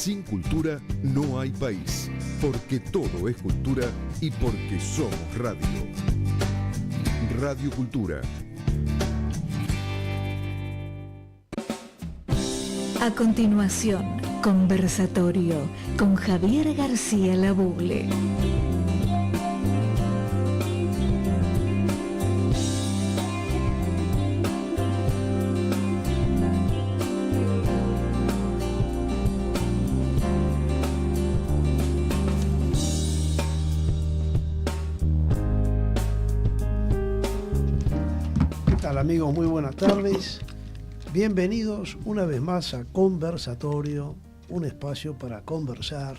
Sin cultura no hay país, porque todo es cultura y porque somos radio. Radio Cultura. A continuación, conversatorio con Javier García Labugle. Amigos, muy buenas tardes. Bienvenidos una vez más a Conversatorio, un espacio para conversar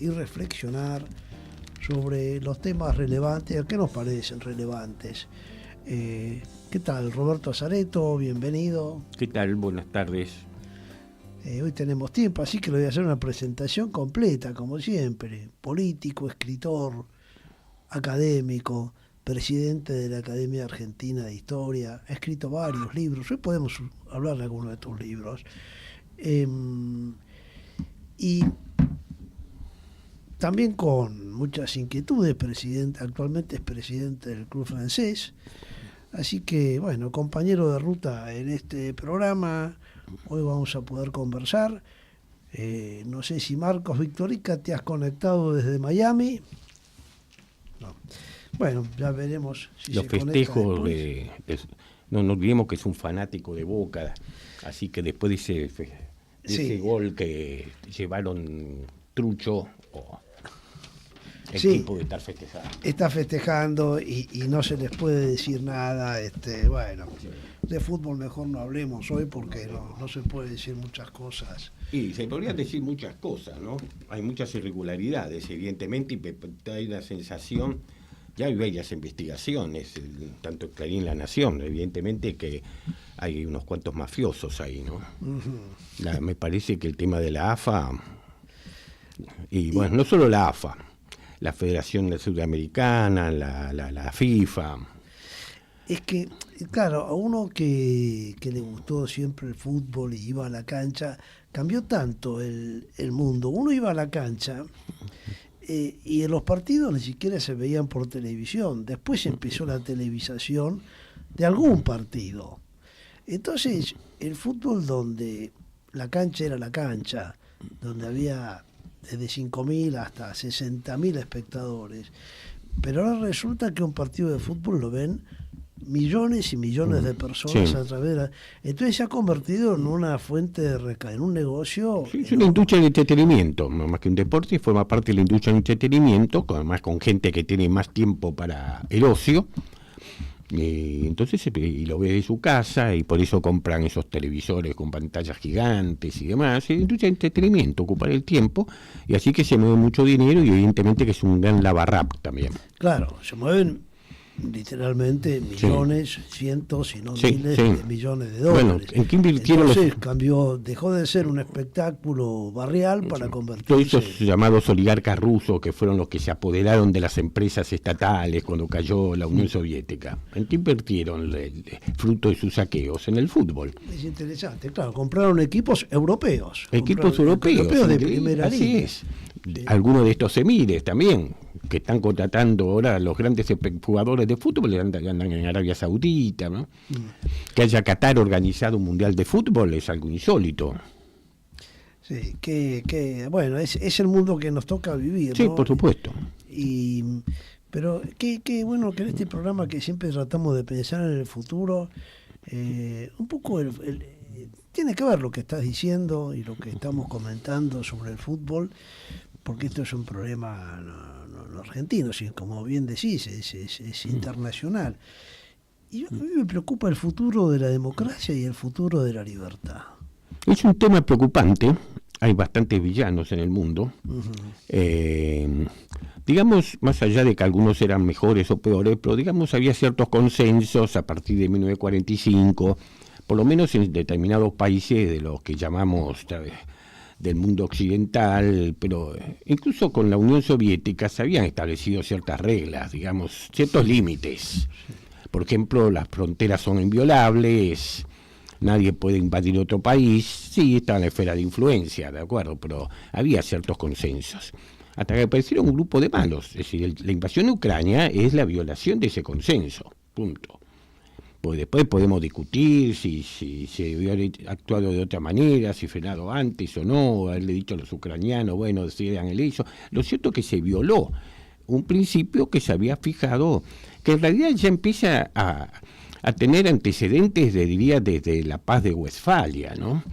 y reflexionar sobre los temas relevantes, ¿qué nos parecen relevantes? ¿Qué tal, Roberto Azareto? Bienvenido. ¿Qué tal? Buenas tardes. Hoy tenemos tiempo, así que le voy a hacer una presentación completa, como siempre. Político, escritor, académico, presidente de la Academia Argentina de Historia, ha escrito varios libros, hoy podemos hablar de algunos de tus libros, y también con muchas inquietudes, actualmente es presidente del Club Francés, así que bueno, compañero de ruta en este programa, hoy vamos a poder conversar. No sé si Marcos Victorica te has conectado desde Miami. No. Bueno, ya veremos si los se festejos no olvidemos que es un fanático de Boca, así que después de ese gol que llevaron Trucho, el tipo de estar festejando. Está festejando y no se les puede decir nada. Bueno, de fútbol mejor no hablemos hoy porque no se puede decir muchas cosas. Y se podría decir muchas cosas, ¿no? Hay muchas irregularidades, evidentemente, y hay la sensación. Ya hay varias investigaciones, tanto en Clarín y La Nación, evidentemente que hay unos cuantos mafiosos ahí, ¿no? Uh-huh. Me parece que el tema de la AFA, y bueno, no solo la AFA, la Federación Sudamericana, la FIFA. Es que, claro, a uno que le gustó siempre el fútbol y iba a la cancha, cambió tanto el mundo. Uno iba a la cancha. Y en los partidos ni siquiera se veían por televisión. Después empezó la televisación de algún partido. Entonces, el fútbol donde la cancha era la cancha, donde había desde 5.000 hasta 60.000 espectadores. Pero ahora resulta que un partido de fútbol lo ven millones y millones de personas, sí, a través de entonces se ha convertido en una fuente de en un negocio. Sí, es una industria de entretenimiento, más que un deporte, forma parte de la industria de entretenimiento, además con gente que tiene más tiempo para el ocio, y entonces y lo ve de su casa, y por eso compran esos televisores con pantallas gigantes y demás. Es industria de entretenimiento, ocupar el tiempo, y así que se mueve mucho dinero, y evidentemente que es un gran lavarrap también. Claro, se mueven literalmente millones, cientos y no miles de millones de dólares. Bueno, ¿en qué invirtieron? Entonces dejó de ser un espectáculo barrial para convertirse. Todos esos llamados oligarcas rusos que fueron los que se apoderaron de las empresas estatales cuando cayó la Unión Soviética. ¿En qué invirtieron el fruto de sus saqueos? En el fútbol. Es interesante, claro, compraron equipos europeos. Equipos europeos de primera línea. Así es. Algunos de estos emires también, que están contratando ahora los grandes jugadores de fútbol, andan en Arabia Saudita, ¿no? Que haya Qatar organizado un mundial de fútbol es algo insólito. Sí, bueno, es el mundo que nos toca vivir, sí, ¿no? Por supuesto. Pero qué bueno que en este programa que siempre tratamos de pensar en el futuro, un poco tiene que ver lo que estás diciendo y lo que estamos comentando sobre el fútbol, porque esto es un problema no argentino, sino, como bien decís, es internacional. Y a mí me preocupa el futuro de la democracia y el futuro de la libertad. Es un tema preocupante, hay bastantes villanos en el mundo. Uh-huh. Digamos, más allá de que algunos eran mejores o peores, pero digamos había ciertos consensos a partir de 1945, por lo menos en determinados países de los que llamamos del mundo occidental, pero incluso con la Unión Soviética se habían establecido ciertas reglas, digamos, ciertos límites. Por ejemplo, las fronteras son inviolables, nadie puede invadir otro país. Sí, estaba en la esfera de influencia, de acuerdo, pero había ciertos consensos. Hasta que aparecieron un grupo de malos. Es decir, la invasión de Ucrania es la violación de ese consenso. Punto. Pues después podemos discutir si se hubiera actuado de otra manera, si frenado antes o no, haberle dicho a los ucranianos, bueno, decidan el hecho. Lo cierto es que se violó un principio que se había fijado, que en realidad ya empieza a tener antecedentes, diría, desde la paz de Westfalia, ¿no?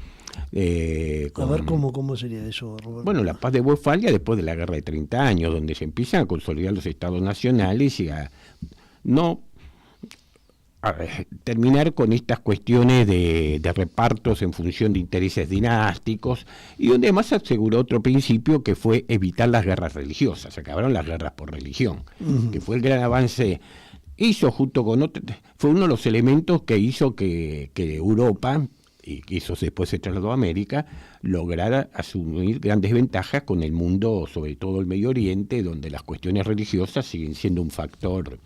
A ver, ¿cómo sería eso, Roberto? Bueno, la paz de Westfalia después de la guerra de 30 años, donde se empiezan a consolidar los estados nacionales y a terminar con estas cuestiones de repartos en función de intereses dinásticos, y donde además se aseguró otro principio que fue evitar las guerras religiosas. Se acabaron las guerras por religión, que fue el gran avance. Hizo junto con otro, fue uno de los elementos que hizo que Europa, y que eso después se trasladó a América, lograra asumir grandes ventajas con el mundo, sobre todo el Medio Oriente, donde las cuestiones religiosas siguen siendo un factor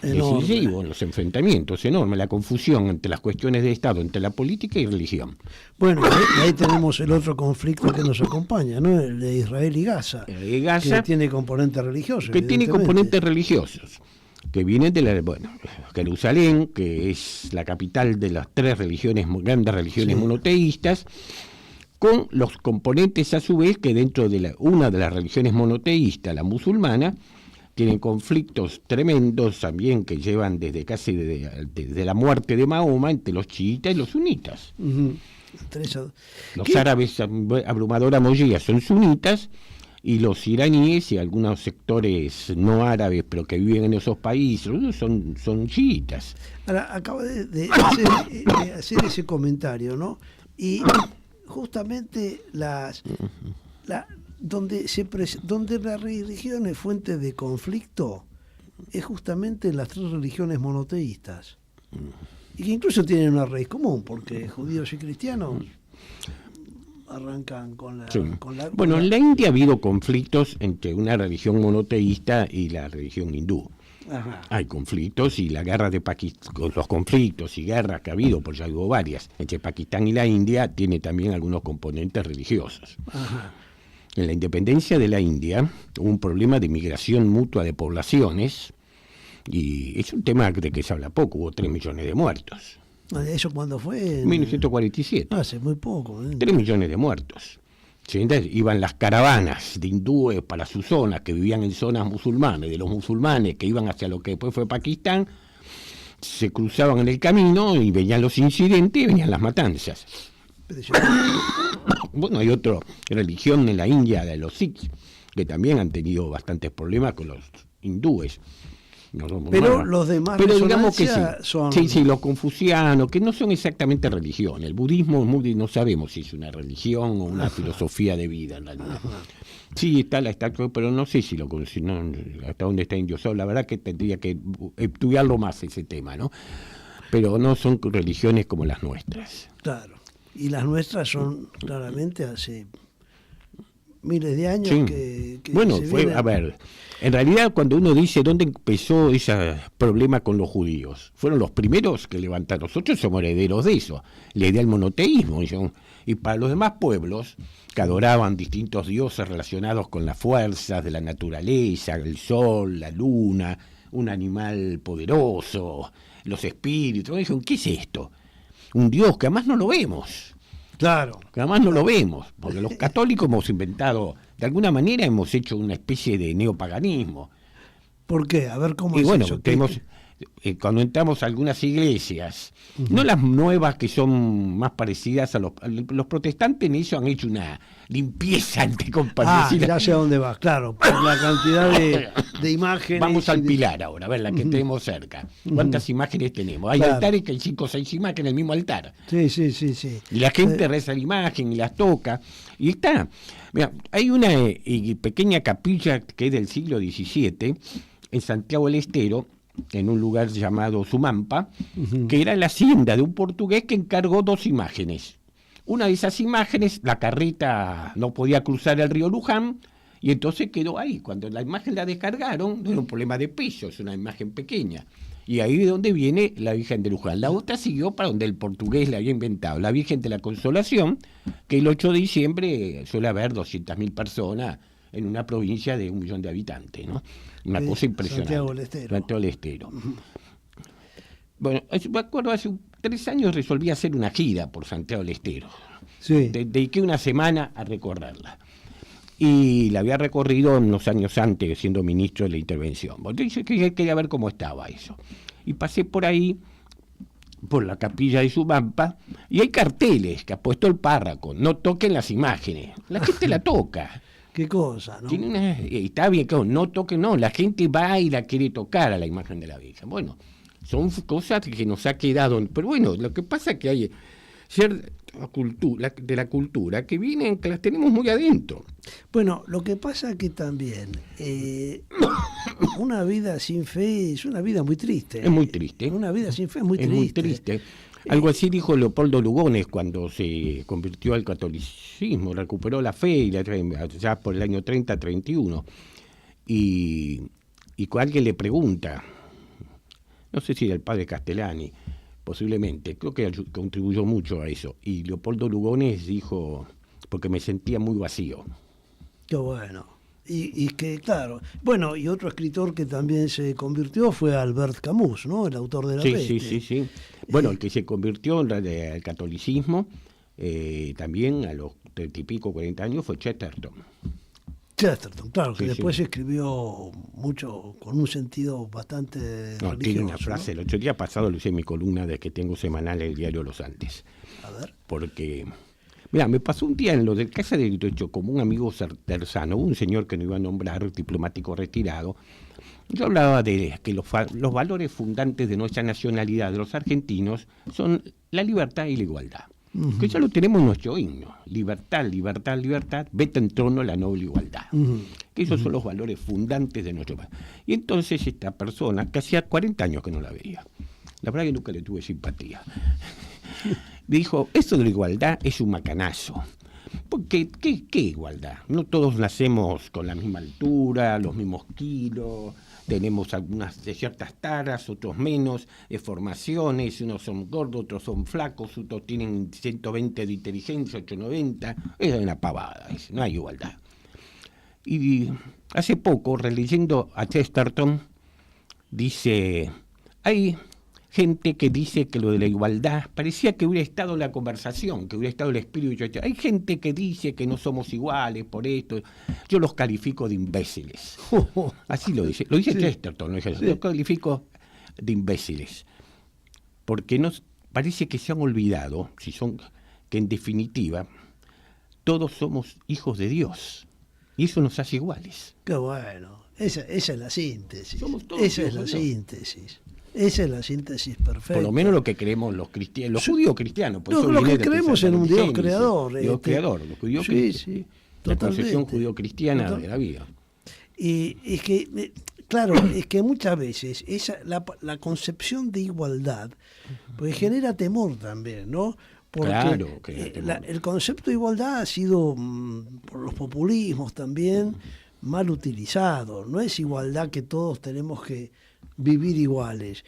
decisivo en los enfrentamientos, enorme, la confusión entre las cuestiones de Estado, entre la política y religión. Bueno, ahí tenemos el otro conflicto que nos acompaña, ¿no? El de Israel y Gaza, que tiene componentes religiosos. Que tiene componentes religiosos, que vienen de Jerusalén, que es la capital de las tres grandes religiones monoteístas, con los componentes a su vez que dentro de una de las religiones monoteístas, la musulmana, tienen conflictos tremendos también que llevan desde casi desde la muerte de Mahoma entre los chiitas y los sunitas. Los árabes, abrumadora mayoría, son sunitas, y los iraníes y algunos sectores no árabes pero que viven en esos países son chiitas. Ahora, acaba de hacer ese comentario, ¿no? Y justamente donde la religión es fuente de conflicto es justamente en las tres religiones monoteístas, y que incluso tienen una raíz común, porque judíos y cristianos arrancan con la... Bueno, en la India ha habido conflictos entre una religión monoteísta y la religión hindú. Ajá. Hay conflictos, y la guerra de Pakistán, los conflictos y guerras que ha habido, porque ya hubo varias, entre Pakistán y la India, tiene también algunos componentes religiosos. Ajá. En la independencia de la India hubo un problema de migración mutua de poblaciones, y es un tema de que se habla poco. Hubo 3 millones de muertos. ¿Eso cuándo fue? En 1947. Hace muy poco. 3 millones de muertos. ¿Sí? Entonces, iban las caravanas de hindúes para sus zonas, que vivían en zonas musulmanes, de los musulmanes que iban hacia lo que después fue Pakistán, se cruzaban en el camino y venían los incidentes y venían las matanzas. Bueno, hay otra religión en la India, de los Sikhs, que también han tenido bastantes problemas con los hindúes. Pero los demás, digamos que son... Sí, los confucianos, que no son exactamente religión. El budismo no sabemos si es una religión o una filosofía de vida, en realidad. Sí, está pero no sé si hasta dónde está endiosado. La verdad que tendría que estudiarlo más ese tema, ¿no? Pero no son religiones como las nuestras. Claro. Y las nuestras son claramente hace miles de años que bueno, vienen... a ver, en realidad cuando uno dice dónde empezó ese problema con los judíos, fueron los primeros que levantaron. Nosotros somos herederos de eso, la idea del monoteísmo, y para los demás pueblos que adoraban distintos dioses relacionados con las fuerzas de la naturaleza, el sol, la luna, un animal poderoso, los espíritus, dijeron, ¿qué es esto? Un Dios que además no lo vemos. Claro. Que además no lo vemos, porque los católicos hemos inventado, de alguna manera hemos hecho una especie de neopaganismo. ¿Por qué? A ver cómo y es bueno, eso. Cuando entramos a algunas iglesias, no las nuevas que son más parecidas a los protestantes, en eso han hecho una limpieza ya sé a dónde vas, claro, por la cantidad de imágenes. Vamos al Pilar ahora, a ver la que tenemos cerca. ¿Cuántas imágenes tenemos? Hay altares que hay 5 o 6 imágenes en el mismo altar. Sí. Y la gente reza la imagen y las toca. Y está. Mira, hay una pequeña capilla que es del siglo XVII en Santiago del Estero, en un lugar llamado Sumampa, que era la hacienda de un portugués que encargó 2 imágenes. Una de esas imágenes, la carreta no podía cruzar el río Luján, y entonces quedó ahí. Cuando la imagen la descargaron, no era un problema de peso, es una imagen pequeña. Y ahí de donde viene la Virgen de Luján. La otra siguió para donde el portugués la había inventado, la Virgen de la Consolación, que el 8 de diciembre suele haber 200.000 personas en una provincia de 1 millón de habitantes, ¿no? Una cosa impresionante. Santiago del Estero. Bueno, me acuerdo, hace 3 años resolví hacer una gira por Santiago del Estero. Sí. Dediqué una semana a recorrerla. Y la había recorrido unos años antes, siendo ministro de la intervención. Entonces quería ver cómo estaba eso. Y pasé por ahí, por la capilla de Sumampa, y hay carteles que ha puesto el párroco: no toquen las imágenes. La gente la toca. Qué cosa, ¿no? Y está bien, claro, no toquen, no. La gente va y la quiere tocar a la imagen de la Virgen. Bueno, son cosas que nos ha quedado. Pero bueno, lo que pasa es que hay cierta cultura, de la cultura, que vienen, que las tenemos muy adentro. Bueno, lo que pasa que también una vida sin fe es una vida muy triste. Es muy triste. Una vida sin fe es muy triste. Muy triste. Algo así dijo Leopoldo Lugones cuando se convirtió al catolicismo, recuperó la fe ya por el año 30-31. Y alguien le pregunta, no sé si era el padre Castellani, posiblemente, creo que contribuyó mucho a eso. Y Leopoldo Lugones dijo: porque me sentía muy vacío. Qué bueno. Y que, claro, bueno, y otro escritor que también se convirtió fue Albert Camus, ¿no? El autor de La Peste. Sí. Bueno, el que se convirtió al catolicismo también a los 30 y pico, 40 años fue Chesterton. Chesterton, claro, que Sí, después sí. escribió mucho, con un sentido bastante religioso. Tiene una frase, ¿no? el 8 días pasado lo hice en mi columna de que tengo semanal el diario Los Andes. A ver. Porque, mira, me pasó un día en lo del Casa de Derecho como un amigo cercano, un señor que no iba a nombrar, diplomático retirado. Yo hablaba de que los valores fundantes de nuestra nacionalidad, de los argentinos, son la libertad y la igualdad. Uh-huh. Que ya lo tenemos en nuestro himno: libertad, libertad, libertad, vete en trono la noble igualdad. Uh-huh. Que esos son los valores fundantes de nuestro país. Y entonces esta persona, que hacía 40 años que no la veía, la verdad que nunca le tuve simpatía, dijo: eso de la igualdad es un macanazo. Porque, ¿qué igualdad? No todos nacemos con la misma altura, los mismos kilos, tenemos algunas de ciertas taras, otros menos, formaciones, unos son gordos, otros son flacos, otros tienen 120 de inteligencia, 890, es una pavada, no hay igualdad. Y hace poco, releyendo a Chesterton, dice: hay gente que dice que lo de la igualdad parecía que hubiera estado en la conversación, que hubiera estado el espíritu. Hay gente que dice que no somos iguales por esto. Yo los califico de imbéciles. Así lo dice sí. Chesterton, ¿no? Sí. Los califico de imbéciles. Porque parece que se han olvidado, que en definitiva todos somos hijos de Dios. Y eso nos hace iguales. Qué bueno. Esa es la síntesis. Somos todos esa es la síntesis. Esa es la síntesis perfecta. Por lo menos lo que creemos los cristianos, los judíos cristianos. Pues lo que creemos en un Dios creador. Dios creador, los judíos sí, la concepción judío-cristiana de la vida. Y es que, claro, es que muchas veces la concepción de igualdad pues genera temor también, ¿no? Porque claro, el concepto de igualdad ha sido, por los populismos también, mal utilizado. No es igualdad que todos tenemos que vivir iguales.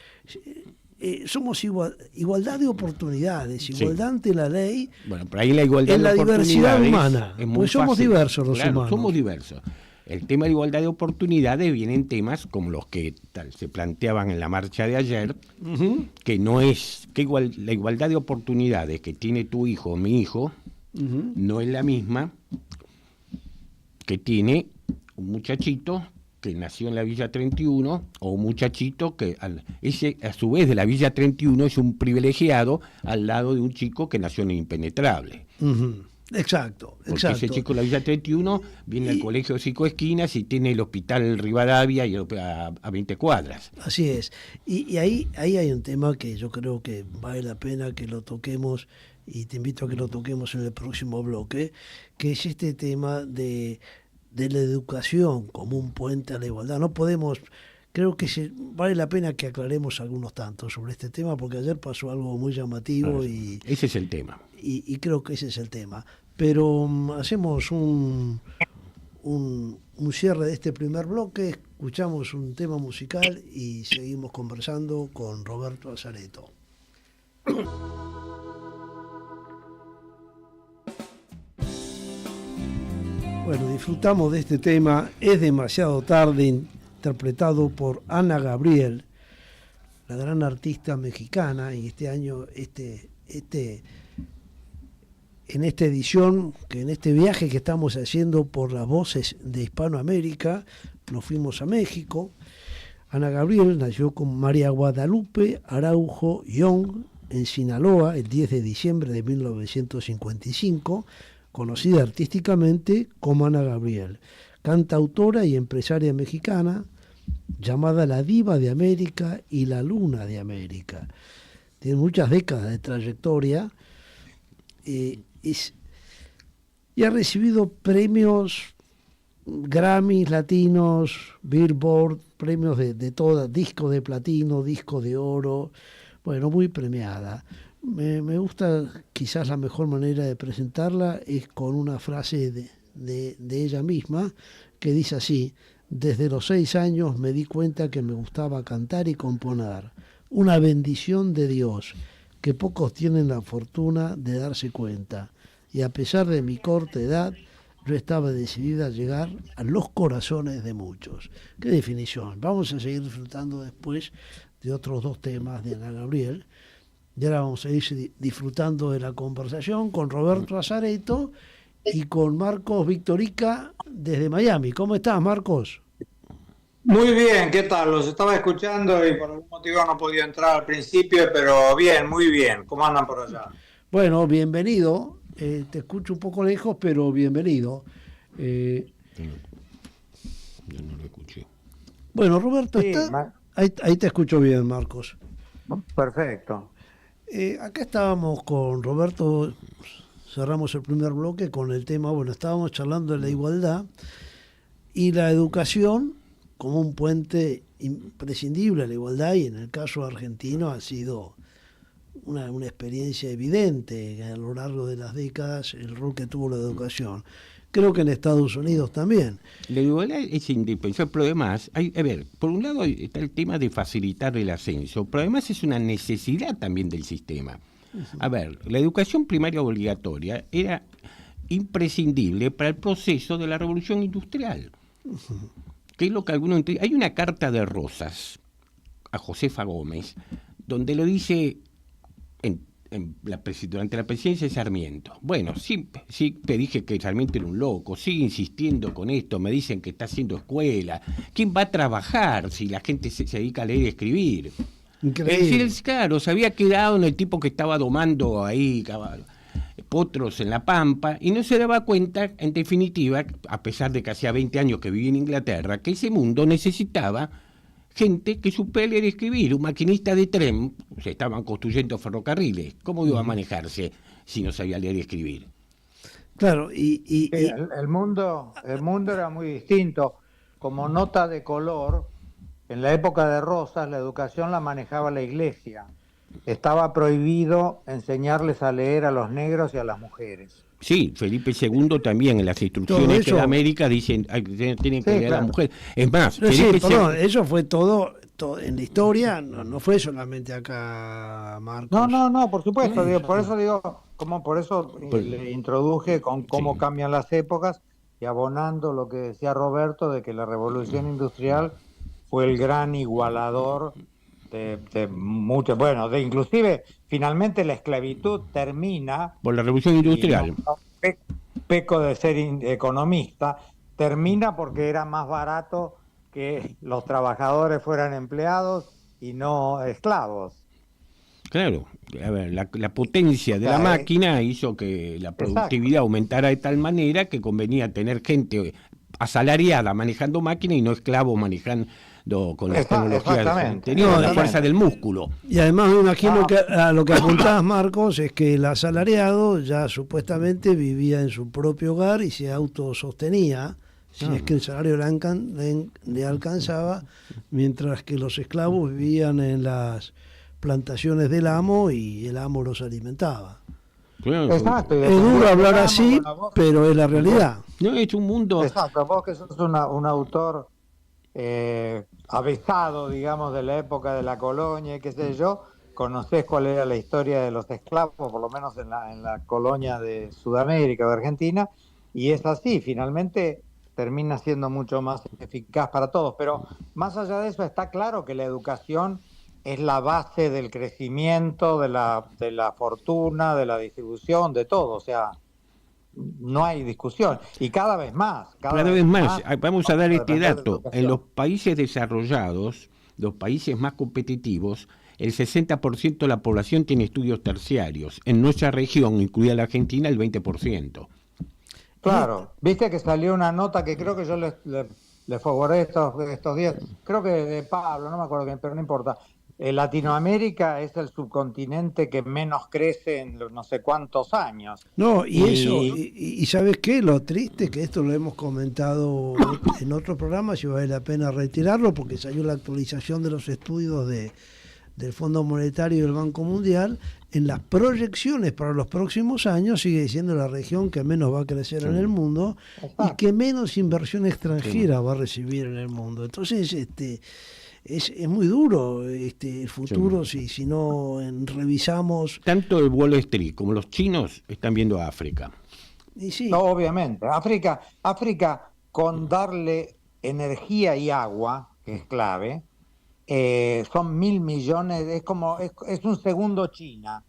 Somos igualdad de oportunidades, igualdad ante la ley. Bueno, pero ahí la igualdad en la diversidad humana, pues somos diversos los humanos. Somos diversos. El tema de igualdad de oportunidades viene en temas como los que se planteaban en la marcha de ayer, uh-huh. Que no es la igualdad de oportunidades que tiene tu hijo o mi hijo, uh-huh. No es la misma que tiene un muchachito que nació en la Villa 31 o un muchachito que ese a su vez de la Villa 31 es un privilegiado al lado de un chico que nació en el Impenetrable. Uh-huh. Exacto. Porque ese chico de la Villa 31 viene al colegio de 5 esquinas y tiene el hospital Rivadavia y a 20 cuadras. Así es. Y ahí hay un tema que yo creo que vale la pena que lo toquemos, y te invito a que lo toquemos en el próximo bloque, que es este tema de la educación como un puente a la igualdad. No podemos, creo que vale la pena que aclaremos algunos tantos sobre este tema, porque ayer pasó algo muy llamativo. Claro, ese es el tema. Y creo que ese es el tema. Pero hacemos un cierre de este primer bloque escuchamos un tema musical y seguimos conversando con Roberto Azareto. Bueno, disfrutamos de este tema, Es demasiado tarde, interpretado por Ana Gabriel, la gran artista mexicana, y este año, en esta edición, que en este viaje que estamos haciendo por las voces de Hispanoamérica, nos fuimos a México. Ana Gabriel nació con María Guadalupe Araujo Young en Sinaloa el 10 de diciembre de 1955, conocida artísticamente como Ana Gabriel, cantautora y empresaria mexicana, llamada la Diva de América y la Luna de América. Tiene muchas décadas de trayectoria y ha recibido premios Grammys latinos, Billboard, premios de todas, disco de platino, disco de oro, bueno, muy premiada. Me gusta, quizás la mejor manera de presentarla es con una frase de ella misma, que dice así: desde los 6 años me di cuenta que me gustaba cantar y componer, una bendición de Dios, que pocos tienen la fortuna de darse cuenta, y a pesar de mi corta edad, yo estaba decidida a llegar a los corazones de muchos. Qué definición. Vamos a seguir disfrutando después de otros 2 temas de Ana Gabriel. Y ahora vamos a ir disfrutando de la conversación con Roberto Azareto y con Marcos Victorica desde Miami. ¿Cómo estás, Marcos? Muy bien, ¿qué tal? Los estaba escuchando y por algún motivo no podía entrar al principio, pero bien, muy bien. ¿Cómo andan por allá? Bueno, bienvenido. Te escucho un poco lejos, pero bienvenido. Yo no lo escuché. Bueno, Roberto, Sí, ahí te escucho bien, Marcos. Perfecto. Acá estábamos con Roberto, cerramos el primer bloque con el tema, bueno, estábamos charlando de la igualdad y la educación como un puente imprescindible a la igualdad, y en el caso argentino ha sido una experiencia evidente a lo largo de las décadas el rol que tuvo la educación. Creo que en Estados Unidos también. La igualdad es indispensable, pero además, a ver, por un lado está el tema de facilitar el ascenso, pero además es una necesidad también del sistema. A ver, la educación primaria obligatoria era imprescindible para el proceso de la revolución industrial. Que es lo que algunos entienden. Hay una carta de Rosas a Josefa Gómez, donde lo dice durante la presidencia de Sarmiento. Bueno, sí te dije que Sarmiento era un loco, sigue insistiendo con esto, me dicen que está haciendo escuela. ¿Quién va a trabajar si la gente se dedica a leer y escribir? Increíble. Es decir, claro, se había quedado en el tipo que estaba domando ahí potros en la pampa y no se daba cuenta, en definitiva, a pesar de que hacía 20 años que vivía en Inglaterra, que ese mundo necesitaba gente que supiera leer y escribir. Un maquinista de tren, se estaban construyendo ferrocarriles, ¿cómo iba a manejarse si no sabía leer y escribir? Claro, El mundo era muy distinto. Como nota de color, en la época de Rosas la educación la manejaba la Iglesia. Estaba prohibido enseñarles a leer a los negros y a las mujeres. Sí, Felipe II también en las instrucciones de América dicen tienen que leer a las mujeres. Es más, eso fue todo en la historia, no fue solamente acá, Marcos. No, por supuesto, por eso le introduje con cómo cambian las épocas y abonando lo que decía Roberto de que la revolución industrial fue el gran igualador de mucho, inclusive finalmente la esclavitud termina por la revolución industrial. Peco de ser economista, termina porque era más barato que los trabajadores fueran empleados y no esclavos. Claro, a ver, la potencia de la máquina hizo que la productividad aumentara de tal manera que convenía tener gente asalariada manejando máquinas y no esclavos manejando con las tecnologías anteriores, la fuerza del músculo. Y además me imagino que a lo que apuntás, Marcos, es que el asalariado ya supuestamente vivía en su propio hogar y se autosostenía, si es que el salario le alcanzaba, mientras que los esclavos vivían en las plantaciones del amo y el amo los alimentaba. Claro, exacto. Es duro hablar así, pero es la realidad. No, es un mundo... Exacto, vos que sos un autor avesado, digamos, de la época de la colonia y qué sé yo, conocés cuál era la historia de los esclavos, por lo menos en la colonia de Sudamérica o de Argentina, y es así, finalmente termina siendo mucho más eficaz para todos. Pero más allá de eso, está claro que la educación es la base del crecimiento, de la fortuna, de la distribución, de todo. O sea, no hay discusión. Y cada vez más. Cada vez más. Vamos a dar este dato. En los países desarrollados, los países más competitivos, el 60% de la población tiene estudios terciarios. En nuestra región, incluida la Argentina, el 20%. Claro, viste que salió una nota que creo que yo le favoré estos días, creo que de Pablo, no me acuerdo bien, pero no importa. Latinoamérica es el subcontinente que menos crece en no sé cuántos años. No, y ¿sabes qué? Lo triste es que esto lo hemos comentado en otros programas y vale la pena retirarlo porque salió la actualización de los estudios del Fondo Monetario y del Banco Mundial. En las proyecciones para los próximos años sigue siendo la región que menos va a crecer en el mundo y que menos inversión extranjera va a recibir en el mundo. Entonces, es muy duro el futuro si no revisamos. Tanto el Wall Street como los chinos están viendo a África. Y sí. No, obviamente. África, con darle energía y agua, que es clave, son 1.000 millones, es un segundo China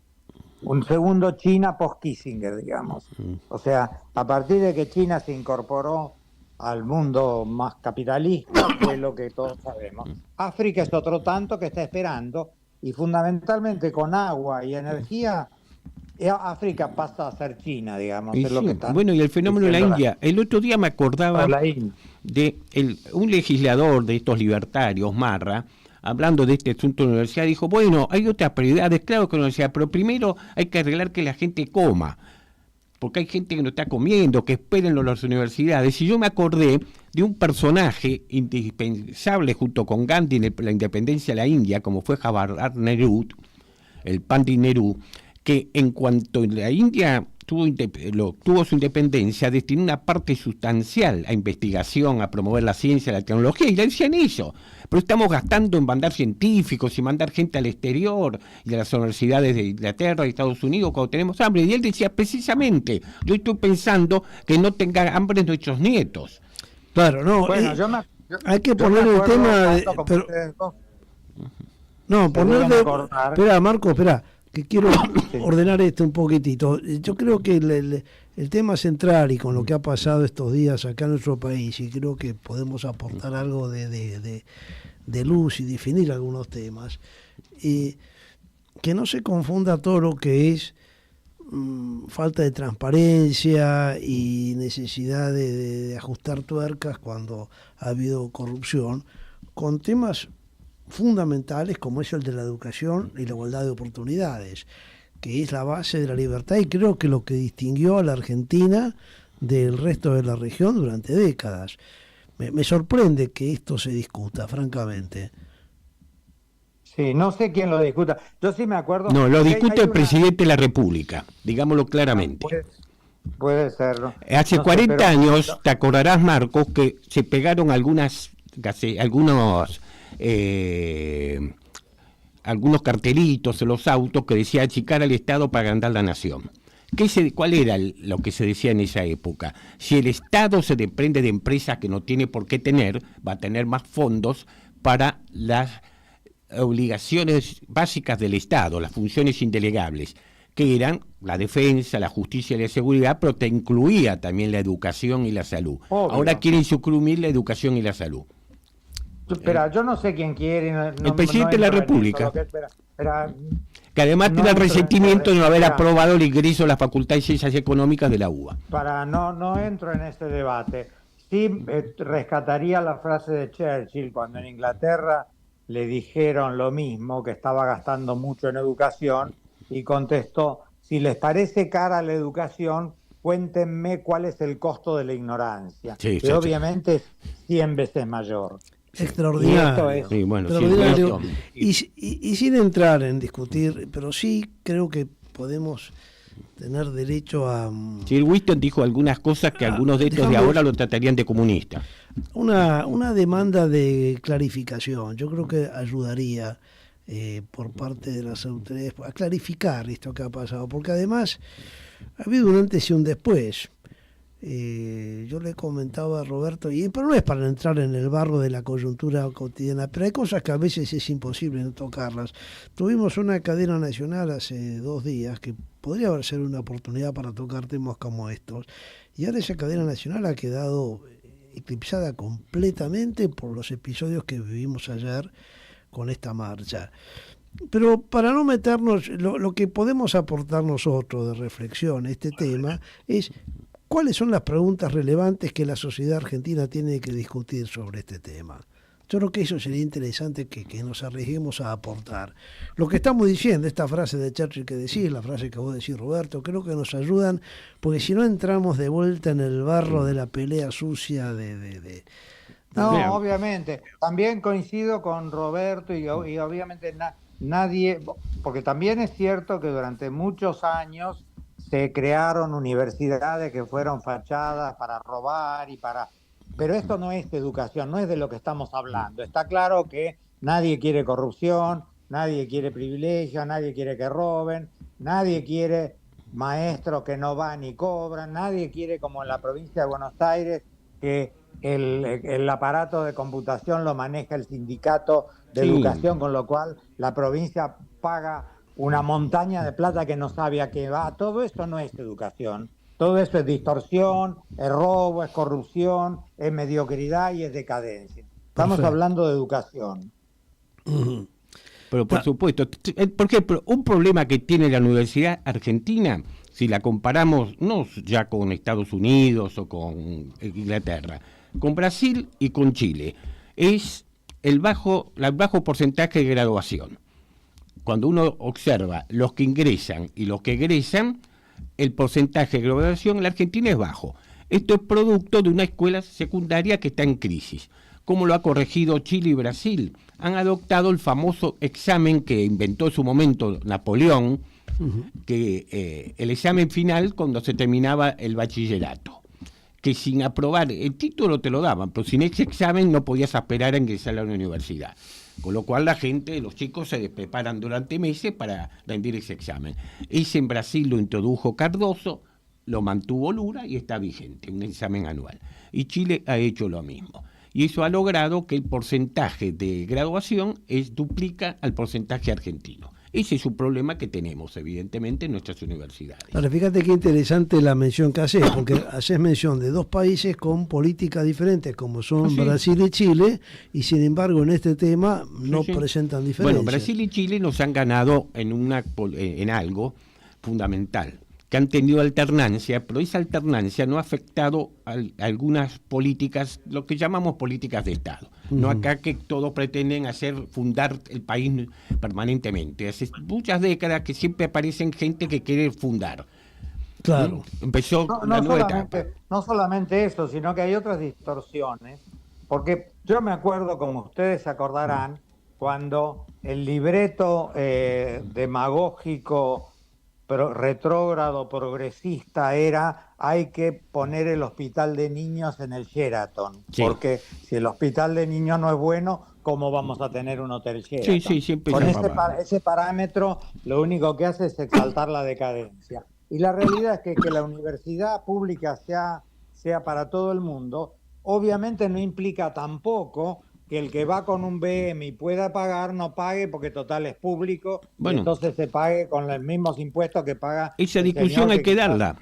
post-Kissinger, digamos. O sea, a partir de que China se incorporó al mundo más capitalista, fue lo que todos sabemos. África es otro tanto que está esperando, y fundamentalmente con agua y energía, África pasa a ser China, digamos. Es lo que bueno, y el fenómeno de la India. El otro día me acordaba de un legislador de estos libertarios, Marra, hablando de este asunto de la universidad, dijo, bueno, hay otras prioridades, claro que la universidad, pero primero hay que arreglar que la gente coma, porque hay gente que no está comiendo, que esperen las universidades. Y yo me acordé de un personaje indispensable junto con Gandhi en la independencia de la India, como fue Jawaharlal Nehru, el Pandit Nehru, que en cuanto la India tuvo su independencia, destinó una parte sustancial a investigación, a promover la ciencia, la tecnología, y le decían eso. Pero estamos gastando en mandar científicos y mandar gente al exterior y a las universidades de Inglaterra y Estados Unidos cuando tenemos hambre. Y él decía, precisamente, yo estoy pensando que no tengan hambre nuestros nietos. Claro, no. Bueno, hay que poner el tema Espera, Marco, espera, que quiero ordenar esto un poquitito. Yo creo que el tema central, y con lo que ha pasado estos días acá en nuestro país, y creo que podemos aportar algo de luz y definir algunos temas, que no se confunda todo lo que es falta de transparencia y necesidad de ajustar tuercas cuando ha habido corrupción, con temas fundamentales como es el de la educación y la igualdad de oportunidades, que es la base de la libertad, y creo que lo que distinguió a la Argentina del resto de la región durante décadas. Me sorprende que esto se discuta, francamente. Sí, no sé quién lo discuta. Yo sí me acuerdo. No, lo discute el presidente de la República, digámoslo claramente. Puede serlo. Hace 40 años, te acordarás, Marcos, que se pegaron algunos cartelitos en los autos que decía achicar al Estado para agrandar la nación. ¿Cuál era lo que se decía en esa época? Si el Estado se desprende de empresas que no tiene por qué tener, va a tener más fondos para las obligaciones básicas del Estado, las funciones indelegables, que eran la defensa, la justicia y la seguridad, pero te incluía también la educación y la salud. Obvio. Ahora quieren suprimir la educación y la salud. Espera, yo no sé quién quiere. El presidente de la República. Que además tiene el resentimiento de no haber aprobado el ingreso a la Facultad de Ciencias Económicas de la UBA. No entro en este debate. Sí, rescataría la frase de Churchill cuando en Inglaterra le dijeron lo mismo, que estaba gastando mucho en educación, y contestó, si les parece cara la educación, cuéntenme cuál es el costo de la ignorancia. Sí, que obviamente es 100 veces mayor. Extraordinario. Sí, bueno, y sin entrar en discutir, pero sí creo que podemos tener derecho a... Sí, Winston dijo algunas cosas que algunos de estos de ahora lo tratarían de comunista. Una demanda de clarificación, yo creo que ayudaría por parte de las autoridades a clarificar esto que ha pasado, porque además ha habido un antes y un después. Yo le comentaba a Roberto, pero no es para entrar en el barro de la coyuntura cotidiana, pero hay cosas que a veces es imposible no tocarlas. Tuvimos una cadena nacional hace 2 días que podría haber sido una oportunidad para tocar temas como estos, y ahora esa cadena nacional ha quedado eclipsada completamente por los episodios que vivimos ayer con esta marcha. Pero para no meternos, lo que podemos aportar nosotros de reflexión a este tema es cuáles son las preguntas relevantes que la sociedad argentina tiene que discutir sobre este tema. Yo creo que eso sería interesante que nos arriesguemos a aportar. Lo que estamos diciendo, esta frase de Churchill que decís, la frase que vos decís, Roberto, creo que nos ayudan, porque si no entramos de vuelta en el barro de la pelea sucia No, obviamente. También coincido con Roberto y obviamente nadie, porque también es cierto que durante muchos años se crearon universidades que fueron fachadas para robar pero esto no es educación, no es de lo que estamos hablando. Está claro que nadie quiere corrupción, nadie quiere privilegio, nadie quiere que roben, nadie quiere maestros que no van y cobran, nadie quiere, como en la provincia de Buenos Aires, que el aparato de computación lo maneja el sindicato de educación, con lo cual la provincia paga una montaña de plata que no sabe a qué va. Todo esto no es educación. Todo eso es distorsión, es robo, es corrupción, es mediocridad y es decadencia. Estamos hablando de educación. Pero por supuesto, por ejemplo, un problema que tiene la Universidad Argentina, si la comparamos no ya con Estados Unidos o con Inglaterra, con Brasil y con Chile, es el bajo porcentaje de graduación. Cuando uno observa los que ingresan y los que egresan, el porcentaje de graduación en la Argentina es bajo. Esto es producto de una escuela secundaria que está en crisis. ¿Cómo lo ha corregido Chile y Brasil? Han adoptado el famoso examen que inventó en su momento Napoleón, que el examen final cuando se terminaba el bachillerato, que sin aprobar el título te lo daban, pero sin ese examen no podías aspirar a ingresar a la universidad. Con lo cual los chicos se preparan durante meses para rendir ese examen. Ese en Brasil lo introdujo Cardoso, lo mantuvo Lula y está vigente, un examen anual. Y Chile ha hecho lo mismo. Y eso ha logrado que el porcentaje de graduación duplica al porcentaje argentino. Ese es un problema que tenemos, evidentemente, en nuestras universidades. Ahora, fíjate qué interesante la mención que haces, porque haces mención de 2 países con políticas diferentes, como son Brasil y Chile, y sin embargo en este tema no presentan diferencias. Bueno, Brasil y Chile nos han ganado en algo fundamental, que han tenido alternancia, pero esa alternancia no ha afectado a algunas políticas, lo que llamamos políticas de Estado. No acá que todos pretenden fundar el país permanentemente. Hace muchas décadas que siempre aparecen gente que quiere fundar. Claro. Empezó la nueva etapa. No solamente eso, sino que hay otras distorsiones, porque yo me acuerdo, como ustedes se acordarán, cuando el libreto demagógico retrógrado, progresista era: hay que poner el hospital de niños en el Sheraton, porque si el hospital de niños no es bueno, ¿cómo vamos a tener un hotel Sheraton? Sí, siempre con ese parámetro lo único que hace es exaltar la decadencia. Y la realidad es que la universidad pública sea para todo el mundo, obviamente no implica tampoco que el que va con un BM y pueda pagar no pague, porque total es público, y entonces se pague con los mismos impuestos que paga. Esa discusión hay que darla.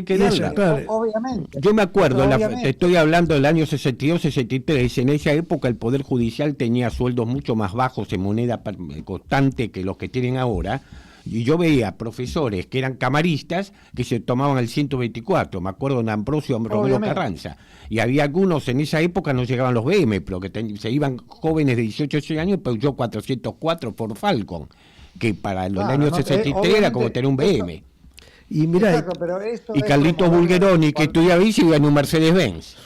Claro. Obviamente. Yo me acuerdo, te estoy hablando del año 62-63, en esa época el Poder Judicial tenía sueldos mucho más bajos en moneda constante que los que tienen ahora. Y yo veía profesores que eran camaristas que se tomaban el 124, me acuerdo de Ambrosio Romero Carranza, y había algunos en esa época no llegaban los BM, pero que se iban jóvenes de 18 años, pero yo 404 por Falcon, que para los años 63 era como tener un BM. Y mirá, exacto, y Carlitos Bulgeroni, que estudiaba ahí, se iba en un Mercedes-Benz.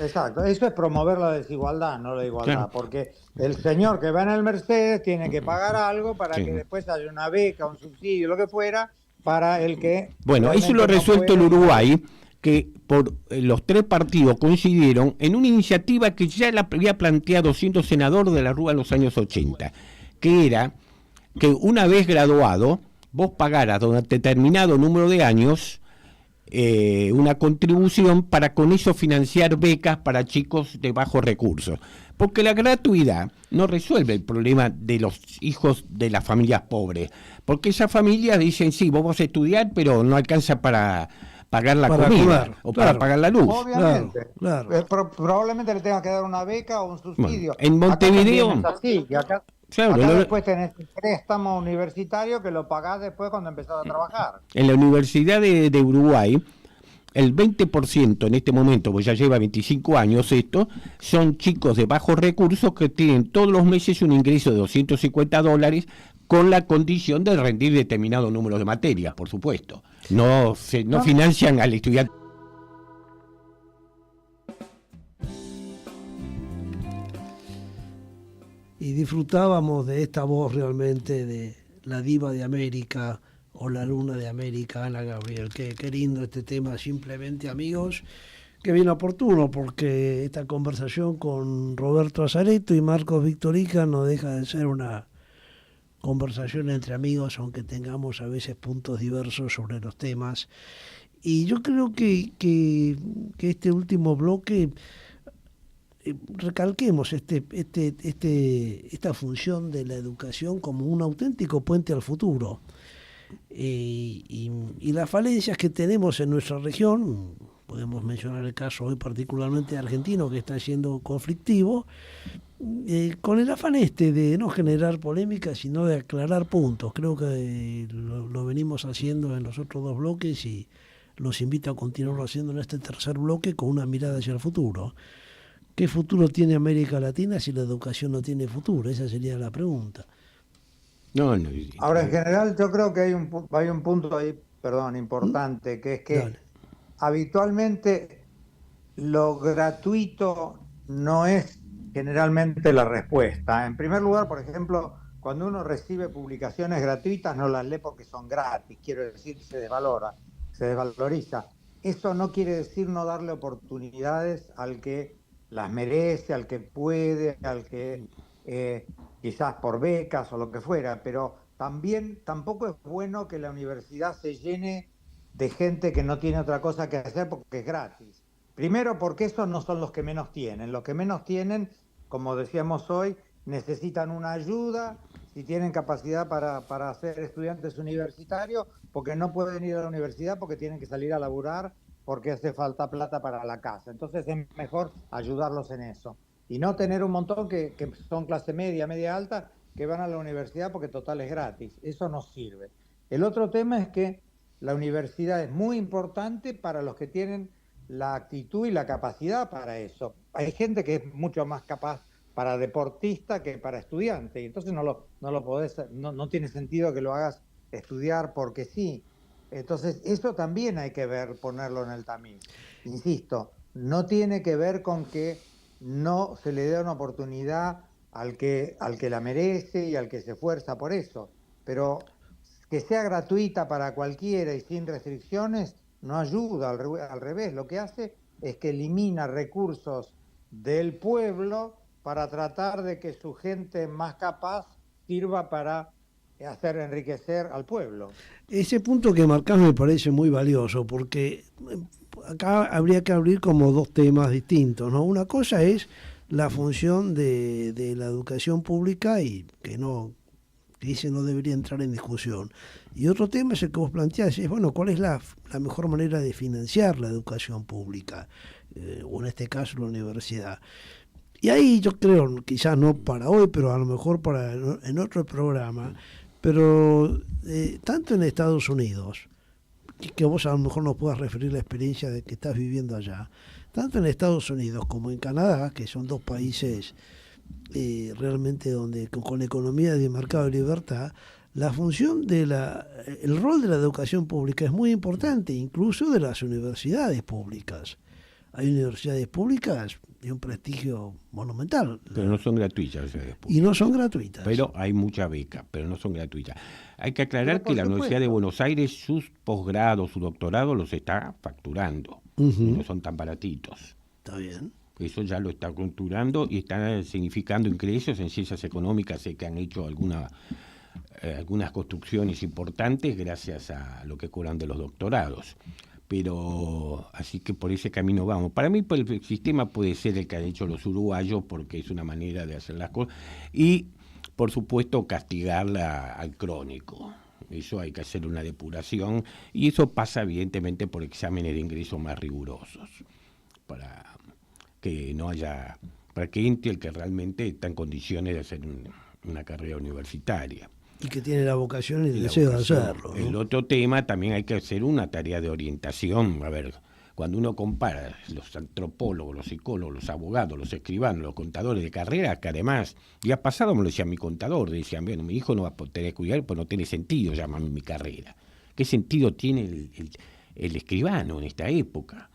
Exacto, eso es promover la desigualdad, no la igualdad, porque el señor que va en el Mercedes tiene que pagar algo para que después haya una beca, un subsidio, lo que fuera, para el que... Bueno, eso lo ha resuelto el Uruguay, que por los 3 partidos coincidieron en una iniciativa que ya la había planteado siendo senador de la Rúa en los años 80, que era que una vez graduado, vos pagaras durante determinado número de años una contribución para con eso financiar becas para chicos de bajos recursos. Porque la gratuidad no resuelve el problema de los hijos de las familias pobres. Porque esas familias dicen, sí, vos vas a estudiar, pero no alcanza para pagar la comida o para pagar la luz. Obviamente. Claro. Probablemente le tengas que dar una beca o un subsidio. Bueno, en Montevideo... Acá después tenés el préstamo universitario que lo pagás después cuando empezás a trabajar. En la Universidad de Uruguay, el 20% en este momento, pues ya lleva 25 años esto, son chicos de bajos recursos que tienen todos los meses un ingreso de $250 con la condición de rendir determinado número de materias, por supuesto. No financian al estudiante. Y disfrutábamos de esta voz realmente de la diva de América o la luna de América, Ana Gabriel. Qué lindo este tema, simplemente, amigos, que viene oportuno, porque esta conversación con Roberto Azareto y Marcos Victorica no deja de ser una conversación entre amigos, aunque tengamos a veces puntos diversos sobre los temas. Y yo creo que este último bloque... recalquemos esta función de la educación como un auténtico puente al futuro, y las falencias que tenemos en nuestra región. Podemos mencionar el caso hoy particularmente argentino, que está siendo conflictivo, con el afán de no generar polémica, sino de aclarar puntos. Creo que lo venimos haciendo en los otros 2 bloques, y los invito a continuarlo haciendo en este tercer bloque con una mirada hacia el futuro. ¿Qué futuro tiene América Latina si la educación no tiene futuro? Esa sería la pregunta. Ahora, en general, yo creo que hay un punto ahí, importante, que es que habitualmente lo gratuito no es generalmente la respuesta. En primer lugar, por ejemplo, cuando uno recibe publicaciones gratuitas, no las lee porque son gratis, quiero decir, se desvaloriza. Eso no quiere decir no darle oportunidades al que las merece, al que puede, al que quizás por becas o lo que fuera, pero tampoco es bueno que la universidad se llene de gente que no tiene otra cosa que hacer porque es gratis. Primero, porque esos no son los que menos tienen. Los que menos tienen, como decíamos hoy, necesitan una ayuda, si tienen capacidad para ser estudiantes universitarios, porque no pueden ir a la universidad porque tienen que salir a laburar, porque hace falta plata para la casa. Entonces es mejor ayudarlos en eso. Y no tener un montón que son clase media, media alta, que van a la universidad porque total es gratis. Eso no sirve. El otro tema es que la universidad es muy importante para los que tienen la actitud y la capacidad para eso. Hay gente que es mucho más capaz para deportista que para estudiante. Y entonces no tiene sentido que lo hagas estudiar porque sí. Entonces, eso también hay que ver, ponerlo en el tamiz. Insisto, no tiene que ver con que no se le dé una oportunidad al que la merece y al que se esfuerza por eso. Pero que sea gratuita para cualquiera y sin restricciones no ayuda, al revés. Lo que hace es que elimina recursos del pueblo para tratar de que su gente más capaz sirva para hacer enriquecer al pueblo. Ese punto que marcás me parece muy valioso, porque acá habría que abrir como 2 temas distintos, ¿no? Una cosa es la función de la educación pública, y que ese no debería entrar en discusión. Y otro tema es el que vos planteás, es, bueno, ¿cuál es la mejor manera de financiar la educación pública? O en este caso la universidad. Y ahí yo creo, quizás no para hoy, pero a lo mejor en otro programa, pero tanto en Estados Unidos, que vos a lo mejor nos puedas referir la experiencia de que estás viviendo allá, tanto en Estados Unidos como en Canadá, que son 2 países realmente donde con economía de mercado de libertad, la función el rol de la educación pública es muy importante, incluso de las universidades públicas. hay universidades públicas de un prestigio monumental. Pero no son gratuitas. Y no son gratuitas. Pero hay mucha beca, pero no son gratuitas. Hay que aclarar que la Universidad de Buenos Aires, sus posgrados, su doctorado, los está facturando. No son tan baratitos. Está bien. Eso ya lo está facturando y está significando ingresos en ciencias económicas. Sé que han hecho algunas construcciones importantes gracias a lo que cobran de los doctorados. Pero así que por ese camino vamos. Para mí el sistema puede ser el que han hecho los uruguayos porque es una manera de hacer las cosas. Y, por supuesto, castigar al crónico. Eso hay que hacer una depuración y eso pasa evidentemente por exámenes de ingreso más rigurosos para que no haya, para que entre el que realmente está en condiciones de hacer una carrera universitaria. Y que tiene la vocación y el deseo de hacerlo, ¿no? El otro tema, también hay que hacer una tarea de orientación. A ver, cuando uno compara los antropólogos, los psicólogos, los abogados, los escribanos, los contadores de carrera, que además, día pasado me lo decía mi contador, decían, bueno, mi hijo no va a poder estudiar, pues no tiene sentido, llamarme mi carrera. ¿Qué sentido tiene el escribano en esta época?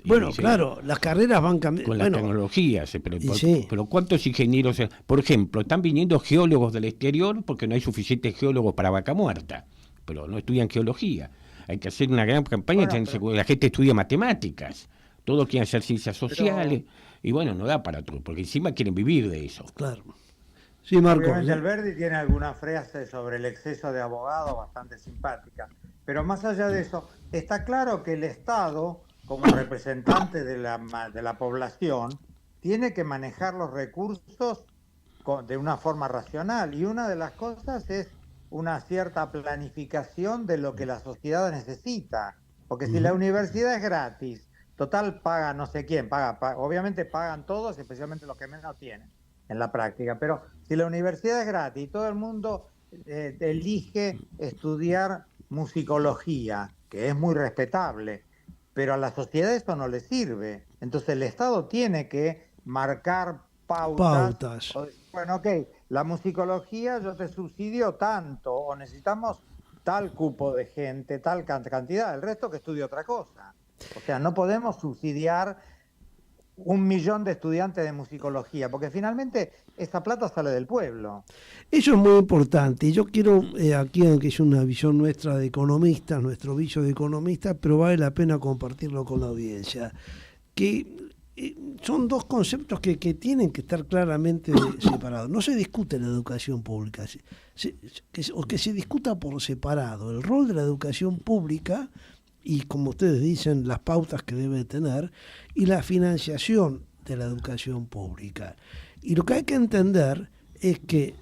Bueno, dice, claro, las carreras van cambiando. Con las tecnologías, sí. Pero ¿cuántos ingenieros? Por ejemplo, están viniendo geólogos del exterior porque no hay suficientes geólogos para Vaca Muerta, pero no estudian geología. Hay que hacer una gran campaña, la gente estudia matemáticas, todos quieren hacer ciencias sociales, y bueno, no da para todo, porque encima quieren vivir de eso. Claro. Sí, Marco. Obviamente Alberdi tiene alguna frase sobre el exceso de abogados bastante simpática, pero más allá de eso, está claro que el Estado, como representante de la población, tiene que manejar los recursos de una forma racional, y una de las cosas es una cierta planificación de lo que la sociedad necesita, porque si la universidad es gratis, total paga no sé quién, obviamente pagan todos, especialmente los que menos tienen en la práctica, pero si la universidad es gratis y todo el mundo elige estudiar musicología, que es muy respetable, pero a la sociedad esto no le sirve. Entonces el Estado tiene que marcar pautas. Bueno, ok, la musicología yo te subsidio tanto, o necesitamos tal cupo de gente, tal cantidad, el resto que estudie otra cosa. O sea, no podemos subsidiar 1 millón de estudiantes de musicología, porque finalmente esa plata sale del pueblo. Eso es muy importante. Y yo quiero, aquí, aunque es una visión nuestra de economistas, nuestro vicio de economistas, pero vale la pena compartirlo con la audiencia, que son dos conceptos que tienen que estar claramente separados. No se discute la educación pública, o que se discuta por separado el rol de la educación pública y, como ustedes dicen, las pautas que debe tener, y la financiación de la educación pública. Y lo que hay que entender es que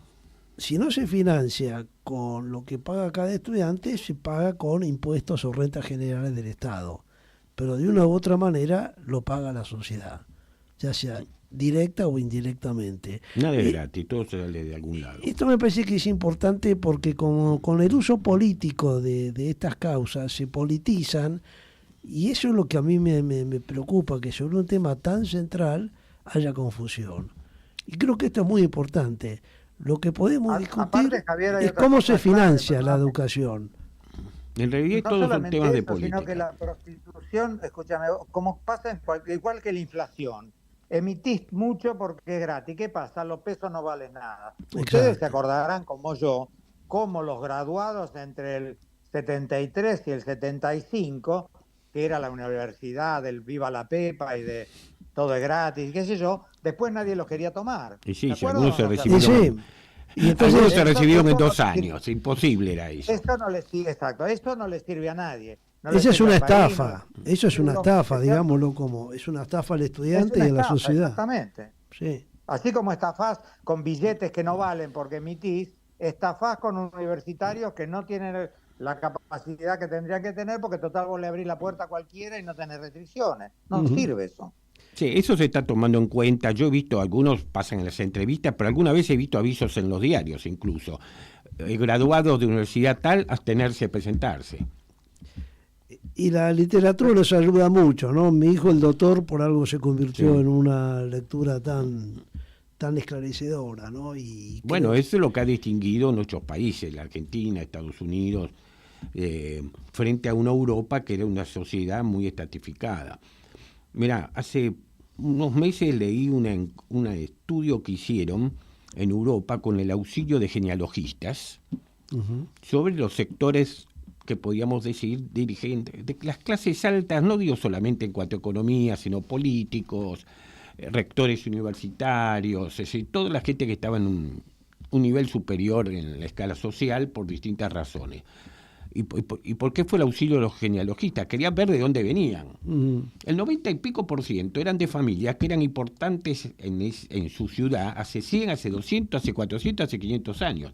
si no se financia con lo que paga cada estudiante, se paga con impuestos o rentas generales del Estado. Pero de una u otra manera lo paga la sociedad, ya sea directa o indirectamente. Nada es gratis, todo se sale de algún lado. Esto me parece que es importante porque con el uso político de estas causas se politizan, y eso es lo que a mí me preocupa, que sobre un tema tan central haya confusión. Y creo que esto es muy importante. Lo que podemos discutir aparte, Javier, es cómo se financia la educación. En realidad no todos son temas de eso, política. sino que la prostitución, escúchame, como pasa igual que la inflación, emitís mucho porque es gratis. ¿Qué pasa? Los pesos no valen nada. Exacto. Ustedes se acordarán, como yo, cómo los graduados entre el 73 y el 75, que era la universidad del Viva la Pepa y de todo es gratis, qué sé yo, después nadie los quería tomar. Y sí, algunos se recibieron. Y entonces, algunos se recibieron en 2 años, imposible era eso. Esto no le sirve, exacto, esto no le sirve a nadie. No esa es una estafa, eso es una estafa, digámoslo como, es una estafa al estudiante y a la sociedad. Exactamente. Sí. Así como estafás con billetes que no valen porque emitís, estafás con universitarios que no tienen la capacidad que tendrían que tener, porque total vos le abrís la puerta a cualquiera y no tenés restricciones. No sirve eso. Sí, eso se está tomando en cuenta. Yo he visto, algunos pasan en las entrevistas, pero alguna vez he visto avisos en los diarios incluso. Graduados de universidad tal, abstenerse de presentarse. Y la literatura nos ayuda mucho, ¿no? Mi hijo, el doctor, por algo se convirtió en una lectura tan esclarecedora, ¿no? Y bueno, eso es lo que ha distinguido nuestros países, la Argentina, Estados Unidos, frente a una Europa que era una sociedad muy estratificada. Mirá, hace unos meses leí un estudio que hicieron en Europa con el auxilio de genealogistas sobre los sectores que podíamos decir dirigentes, de las clases altas, no digo solamente en cuanto a economía, sino políticos, rectores universitarios, es decir, toda la gente que estaba en un nivel superior en la escala social por distintas razones. ¿Y por qué fue el auxilio de los genealogistas? Querían ver de dónde venían. El 90 y pico % eran de familias que eran importantes en su ciudad hace 100, hace 200, hace 400, hace 500 años.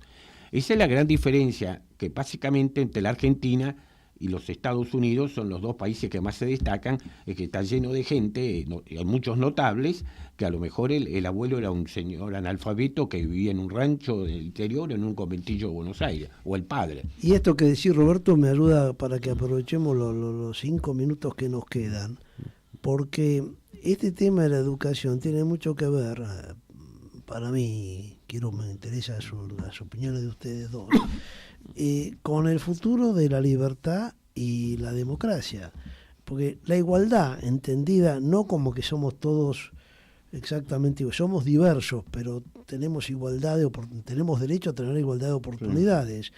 Esa es la gran diferencia que básicamente entre la Argentina y los Estados Unidos son los dos países que más se destacan, es que está lleno de gente, hay muchos notables, que a lo mejor el abuelo era un señor analfabeto que vivía en un rancho del interior, en un conventillo de Buenos Aires, o el padre. Y esto que decís, Roberto, me ayuda para que aprovechemos los 5 minutos que nos quedan, porque este tema de la educación tiene mucho que ver, para mí, me interesa las opiniones de ustedes dos, con el futuro de la libertad y la democracia. Porque la igualdad, entendida no como que somos todos exactamente, somos diversos, pero tenemos igualdad tenemos derecho a tener igualdad de oportunidades.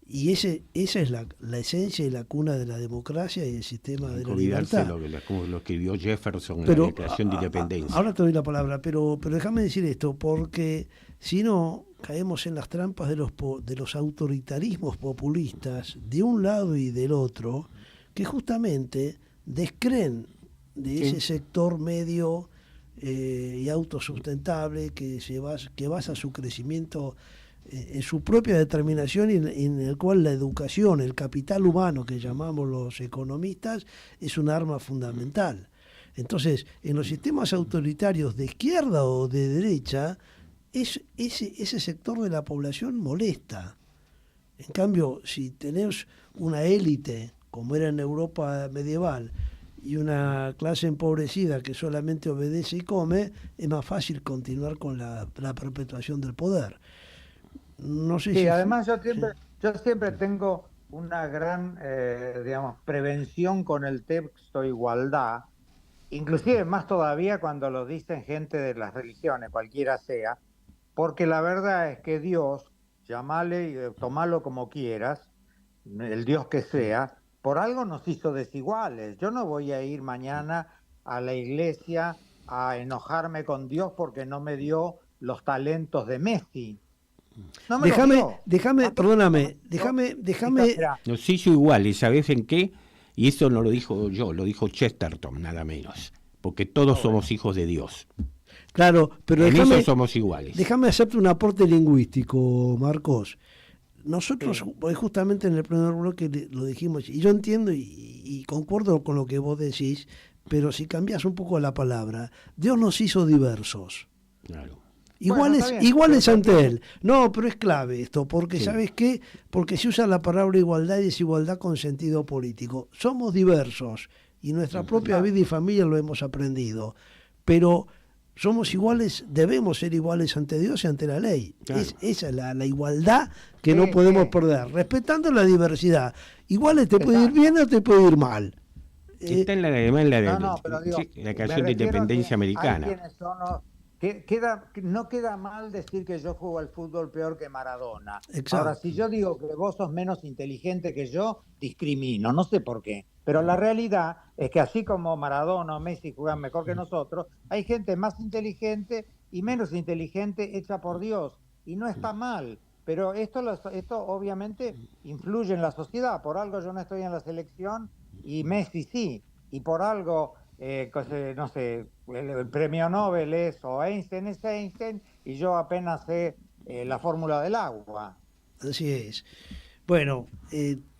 Y esa es la esencia y la cuna de la democracia y el sistema de la libertad. Como lo escribió Jefferson en la Declaración de Independencia. Ahora te doy la palabra, pero déjame decir esto, porque si no caemos en las trampas de los autoritarismos populistas de un lado y del otro, que justamente descreen de ese sector medio y autosustentable que basa su crecimiento en su propia determinación y en el cual la educación, el capital humano que llamamos los economistas, es un arma fundamental. Entonces, en los sistemas autoritarios de izquierda o de derecha, ese sector de la población molesta. En cambio, si tenés una élite, como era en Europa medieval, y una clase empobrecida que solamente obedece y come, es más fácil continuar con la perpetuación del poder. No sé si además yo siempre tengo una gran, prevención con el texto igualdad, inclusive más todavía cuando lo dicen gente de las religiones, cualquiera sea, porque la verdad es que Dios, llamale, tomalo como quieras, el Dios que sea, por algo nos hizo desiguales. Yo no voy a ir mañana a la iglesia a enojarme con Dios porque no me dio los talentos de Messi. No me déjame. Nos hizo iguales, ¿sabes en qué? Y eso no lo dijo yo, lo dijo Chesterton, nada menos. Porque todos somos hijos de Dios. Claro, pero en eso somos iguales. Déjame hacerte un aporte lingüístico, Marcos. Nosotros, justamente en el primer bloque lo dijimos, y yo entiendo y concuerdo con lo que vos decís, pero si cambias un poco la palabra, Dios nos hizo diversos. Claro. Iguales ante Él. No, pero es clave esto, porque ¿sabes qué? Porque se usa la palabra igualdad y desigualdad con sentido político. Somos diversos y nuestra propia vida y familia lo hemos aprendido, pero somos iguales, debemos ser iguales ante Dios y ante la ley. Claro. Esa es la igualdad que no podemos perder, respetando la diversidad. Iguales te puede ir bien o te puede ir mal. Está en la Declaración de Independencia Americana. No queda mal decir que yo juego al fútbol peor que Maradona. Exacto. Ahora, si yo digo que vos sos menos inteligente que yo, discrimino, no sé por qué. Pero la realidad es que así como Maradona o Messi juegan mejor que nosotros, hay gente más inteligente y menos inteligente hecha por Dios. Y no está mal. Pero esto obviamente influye en la sociedad. Por algo yo no estoy en la selección y Messi sí. Y por algo... no sé, el premio Nobel o Einstein es Einstein y yo apenas sé la fórmula del agua. Así es. Bueno,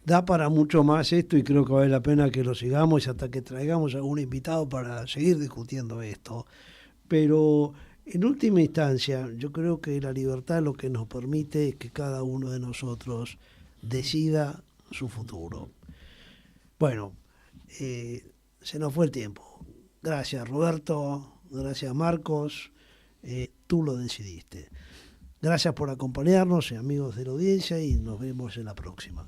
da para mucho más esto y creo que vale la pena que lo sigamos hasta que traigamos a algún invitado para seguir discutiendo esto. Pero en última instancia, yo creo que la libertad lo que nos permite es que cada uno de nosotros decida su futuro. Bueno, se nos fue el tiempo. Gracias, Roberto. Gracias, Marcos. Tú lo decidiste. Gracias por acompañarnos, amigos de la audiencia, y nos vemos en la próxima.